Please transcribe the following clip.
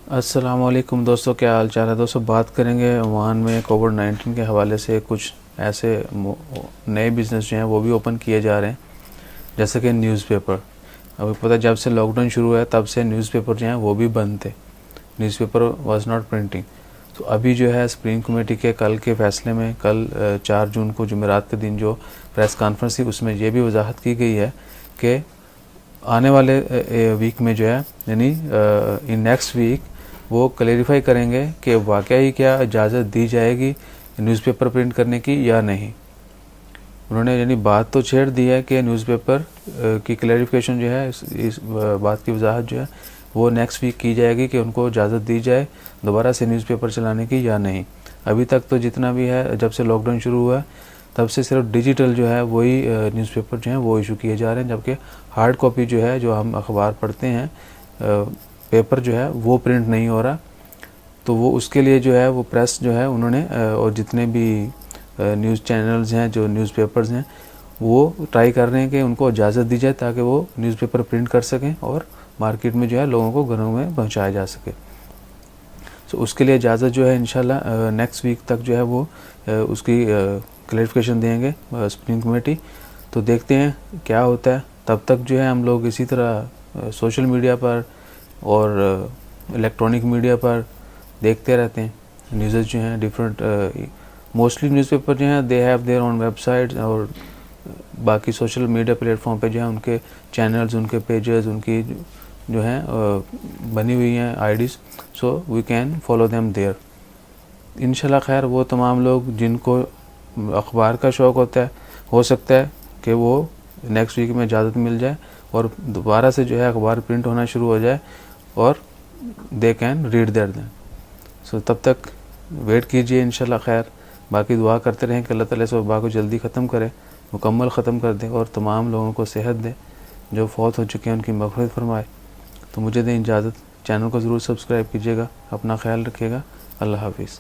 अस्सलामुअलैकुम दोस्तों, क्या हाल चाल है। दोस्तों बात करेंगे ओमान में कोविड-19 के हवाले से कुछ ऐसे नए बिज़नेस जो हैं वो भी ओपन किए जा रहे हैं, जैसे कि न्यूज़पेपर। अभी पता है जब से लॉकडाउन शुरू हुआ है तब से न्यूज़पेपर जो हैं वो भी बंद थे। Newspaper was not printing. तो अभी जो है सुप्रीम कमेटी के कल के फैसले में, कल 4 जून को जुमेरात के दिन जो प्रेस कॉन्फ्रेंस थी उसमें ये भी वजाहत की गई है कि आने वाले वीक में जो है, यानी इन नेक्स्ट वीक वो क्लेरिफाई करेंगे कि वाकई ही क्या इजाज़त दी जाएगी न्यूज़पेपर प्रिंट करने की या नहीं। उन्होंने यानी बात तो छेड़ दी है कि न्यूज़पेपर की क्लेरिफिकेशन जो है, इस बात की वजाहत जो है वो नेक्स्ट वीक की जाएगी कि उनको इजाज़त दी जाए दोबारा से न्यूज़पेपर चलाने की या नहीं। अभी तक तो जितना भी है, जब से लॉकडाउन शुरू हुआ है तब से सिर्फ डिजिटल जो है वही न्यूज़पेपर जो हैं वो इशू किए जा रहे हैं, जबकि हार्ड कॉपी जो है, जो हम अखबार पढ़ते हैं, पेपर जो है वो प्रिंट नहीं हो रहा। तो वो उसके लिए जो है वो प्रेस जो है उन्होंने और जितने भी न्यूज़ चैनल्स हैं, जो न्यूज़पेपर्स हैं, वो ट्राई कर रहे हैं कि उनको इजाज़त दी जाए ताकि वो न्यूज़पेपर प्रिंट कर सकें और मार्केट में जो है लोगों को घरों में पहुंचाया जा सके। तो उसके लिए इजाज़त जो है इंशाल्लाह नेक्स्ट वीक तक जो है वो उसकी क्लैरिफिकेशन देंगे सुप्रीम कमेटी। तो देखते हैं क्या होता है। तब तक जो है हम लोग इसी तरह सोशल मीडिया पर और इलेक्ट्रॉनिक मीडिया पर देखते रहते हैं न्यूज़ जो हैं डिफरेंट। मोस्टली न्यूज़पेपर जो हैं they have their on website, और बाकी सोशल मीडिया प्लेटफॉर्म पे जो है उनके चैनल्स, उनके पेजेस, उनकी जो हैं बनी हुई हैं IDs, so we can follow them there. इंशाल्लाह खैर वो तमाम लोग जिनको अखबार का शौक़ होता है, हो सकता है कि वो नेक्स्ट वीक में इजाज़त मिल जाए और दोबारा से जो है अखबार प्रिंट होना शुरू हो जाए और they can read there them. So तब तक वेट कीजिए इंशाल्लाह खैर। बाकी दुआ करते रहें कि अल्लाह ताला इस वबा को जल्दी ख़त्म करे, मुकम्मल ख़त्म कर दे और तमाम लोगों को सेहत दे। जो फौत हो चुके हैं उनकी मग़फ़िरत फरमाए। तो मुझे दें इजाज़त। चैनल को ज़रूर सब्सक्राइब कीजिएगा। अपना ख्याल रखिएगा। अल्लाह हाफिज़।